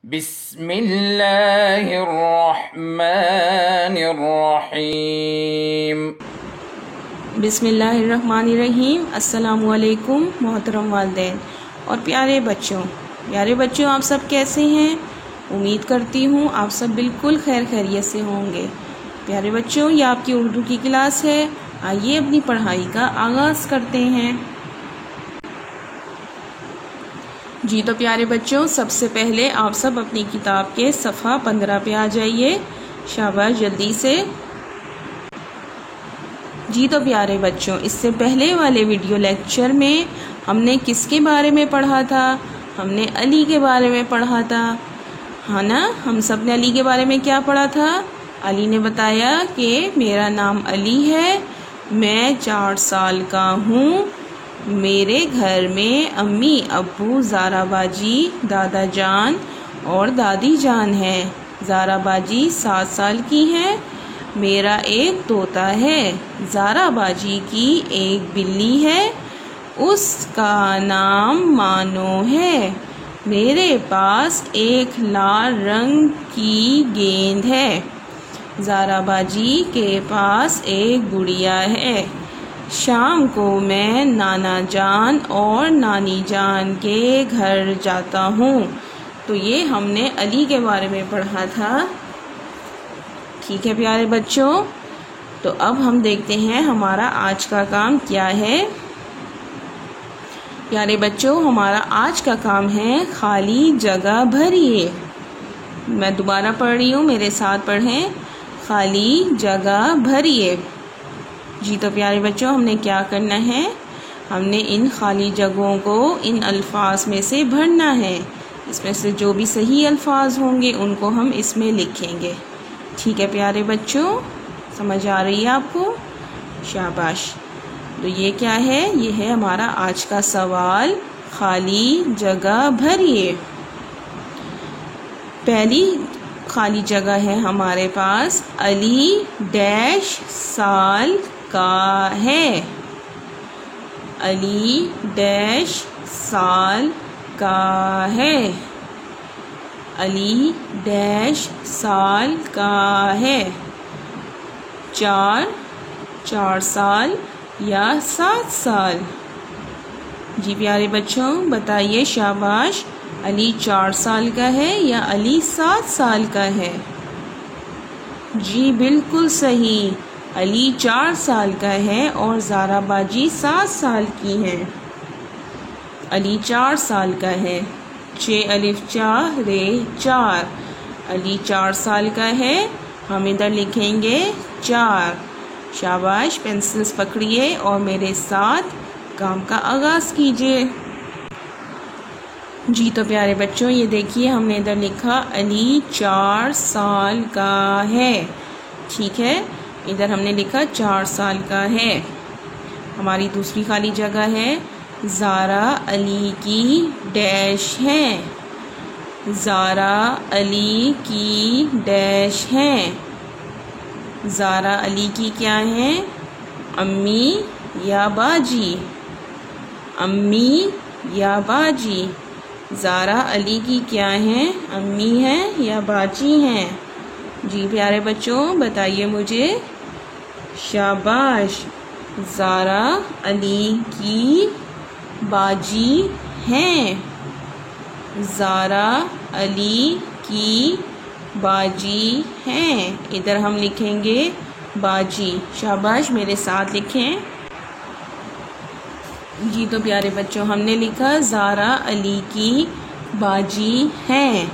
बिस्मिल्लाहिर्रहमानिर्रहीम। बिस्मिल्लाहिर्रहमानिर्रहीम। अस्सलामुअलैकुम मोहतरम वालिदैन और प्यारे बच्चों आप सब कैसे हैं? उम्मीद करती हूँ आप सब बिल्कुल खैर खैरियत से होंगे। प्यारे बच्चों, ये आपकी उर्दू की क्लास है। आइए अपनी पढ़ाई का आगाज़ करते हैं। जी तो प्यारे बच्चों, सबसे पहले आप सब अपनी किताब के सफ़ा 15 पे आ जाइए। शाबाश, जल्दी से। जी तो प्यारे बच्चों, इससे पहले वाले वीडियो लेक्चर में हमने किसके बारे में पढ़ा था? हमने अली के बारे में पढ़ा था, है ना। हम सब ने अली के बारे में क्या पढ़ा था? अली ने बताया कि मेरा नाम अली है, मैं 4 साल का हूँ, मेरे घर में अम्मी अब्बू ज़ारा बाजी, दादा जान और दादी जान हैं। ज़ारा बाजी 7 साल की हैं। मेरा एक तोता है। ज़ारा बाजी की एक बिल्ली है, उसका नाम मानो है। मेरे पास एक लाल रंग की गेंद है। ज़ारा बाजी के पास एक गुड़िया है। शाम को मैं नाना जान और नानी जान के घर जाता हूँ। तो ये हमने अली के बारे में पढ़ा था। ठीक है प्यारे बच्चों, तो अब हम देखते हैं हमारा आज का काम क्या है। प्यारे बच्चों, हमारा आज का काम है खाली जगह भरिए। मैं दोबारा पढ़ रही हूँ, मेरे साथ पढ़ें। खाली जगह भरिए। जी तो प्यारे बच्चों, हमने क्या करना है? हमने इन खाली जगहों को इन अल्फाज में से भरना है। इसमें से जो भी सही अल्फाज होंगे उनको हम इसमें लिखेंगे। ठीक है प्यारे बच्चों, समझ आ रही है आपको? शाबाश। तो ये क्या है? ये है हमारा आज का सवाल, खाली जगह भरिए। पहली खाली जगह है हमारे पास, अली डैश साल का है। अली डैश साल का है। अली डैश साल का है। 4 साल या 7 साल? जी प्यारे बच्चों बताइए, शाबाश। अली 4 साल का है या अली 7 साल का है? जी बिल्कुल सही, अली 4 साल का है और ज़ारा बाजी 7 साल की हैं। अली 4 साल का है। 6 अलिफ 4 रे 4। अली 4 साल का है। हम इधर लिखेंगे 4। शाबाश, पेंसिल्स पकड़िए और मेरे साथ काम का आगाज़ कीजिए। जी तो प्यारे बच्चों, ये देखिए हमने इधर लिखा अली 4 साल का है। ठीक है, इधर हमने लिखा 4 साल का है। हमारी दूसरी खाली जगह है, ज़ारा अली की डैश है। ज़ारा अली की डैश हैं। ज़ारा अली की क्या है? अम्मी या बाजी? अम्मी या बाजी? ज़ारा अली की क्या हैं? अम्मी हैं या बाजी हैं? जी प्यारे बच्चों बताइए मुझे। शाबाश, ज़ारा अली की बाजी हैं। ज़ारा अली की बाजी हैं। इधर हम लिखेंगे बाजी। शाबाश, मेरे साथ लिखें। जी तो प्यारे बच्चों, हमने लिखा ज़ारा अली की बाजी हैं।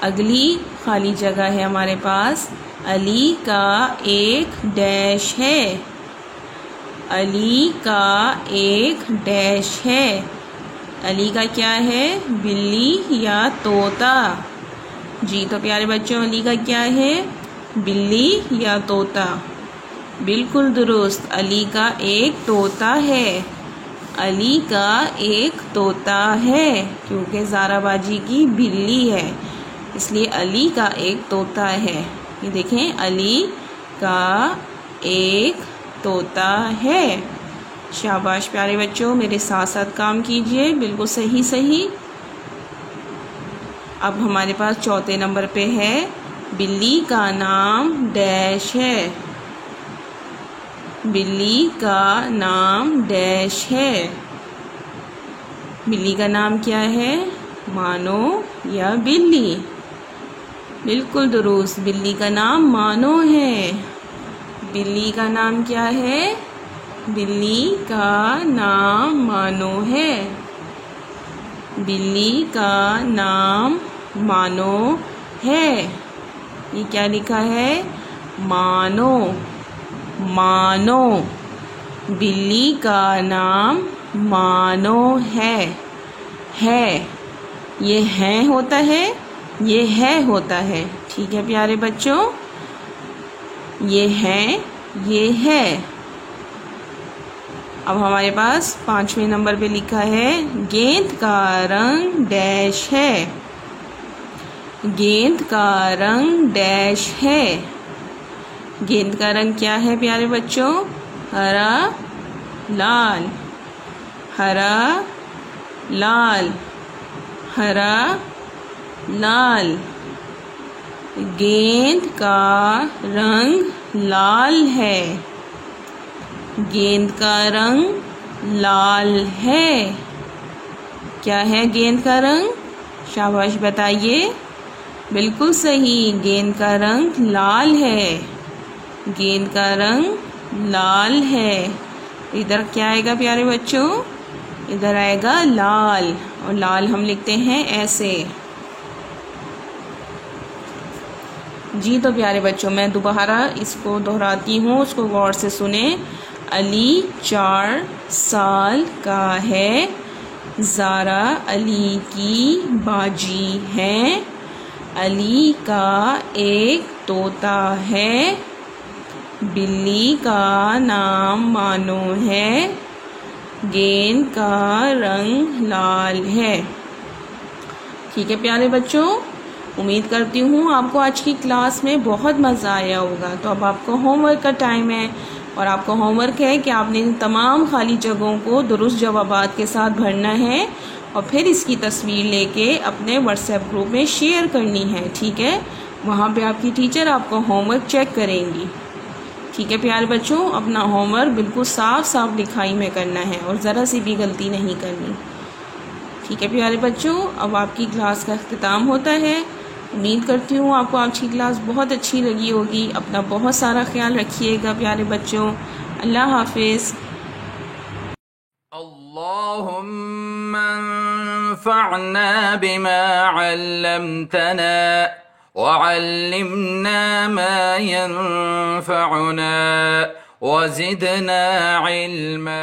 अगली खाली जगह है हमारे पास, अली का एक डैश है। अली का एक डैश है। अली का क्या है? बिल्ली या तोता? जी तो प्यारे बच्चों, अली का क्या है? बिल्ली या तोता? बिल्कुल दुरुस्त, अली का एक तोता है। अली का एक तोता है, क्योंकि ज़ारा बाजी की बिल्ली है, इसलिए अली का एक तोता है। ये देखें, अली का एक तोता है। शाबाश प्यारे बच्चों, मेरे साथ साथ काम कीजिए, बिल्कुल सही। अब हमारे पास चौथे नंबर पे है बिल्ली का नाम डैश है। बिल्ली का नाम डैश है। बिल्ली का नाम क्या है? मानो या बिल्ली? बिल्कुल दुरुस्त, बिल्ली का नाम मानो है। बिल्ली का नाम क्या है? बिल्ली का नाम मानो है। बिल्ली का नाम मानो है। ये क्या लिखा है? मानो। मानो। बिल्ली का नाम मानो है। है, ये है होता है, ये है होता है। ठीक है प्यारे बच्चों, ये है, ये है। अब हमारे पास 5वें नंबर पे लिखा है गेंद का रंग डैश है। गेंद का रंग डैश है। गेंद का रंग क्या है प्यारे बच्चों? हरा, लाल। हरा, लाल। हरा, लाल। गेंद का रंग लाल है। गेंद का रंग लाल है। क्या है गेंद का रंग? शाबाश बताइए। बिल्कुल सही, गेंद का रंग लाल है। गेंद का रंग लाल है। इधर क्या आएगा प्यारे बच्चों? इधर आएगा लाल, और लाल हम लिखते हैं ऐसे। जी तो प्यारे बच्चों, मैं दोबारा इसको दोहराती हूँ, उसको गौर से सुने। अली 4 साल का है। ज़ारा अली की बाजी है। अली का एक तोता है। बिल्ली का नाम मानो है। गेंद का रंग लाल है। ठीक है प्यारे बच्चों, उम्मीद करती हूँ आपको आज की क्लास में बहुत मज़ा आया होगा। तो अब आपको होमवर्क का टाइम है, और आपका होमवर्क है कि आपने इन तमाम खाली जगहों को दुरुस्त जवाबात के साथ भरना है, और फिर इसकी तस्वीर लेके अपने व्हाट्सएप ग्रुप में शेयर करनी है। ठीक है, वहाँ पे आपकी टीचर आपको होमवर्क चेक करेंगी। ठीक है प्यारे बच्चों, अपना होमवर्क बिल्कुल साफ साफ लिखाई में करना है, और ज़रा सी भी गलती नहीं करनी। ठीक है प्यारे बच्चों, अब आपकी क्लास का अख्तिताम होता है। उम्मीद करती हूँ आपको आज की क्लास बहुत अच्छी लगी होगी। अपना बहुत सारा ख्याल रखिएगा प्यारे बच्चों। अल्लाह हाफिज़। अल्लाहुम्मा अंफ़अना बिमा अल्लमतना वअल्लिमना मा यंफ़अुना वज़िदना इल्मा।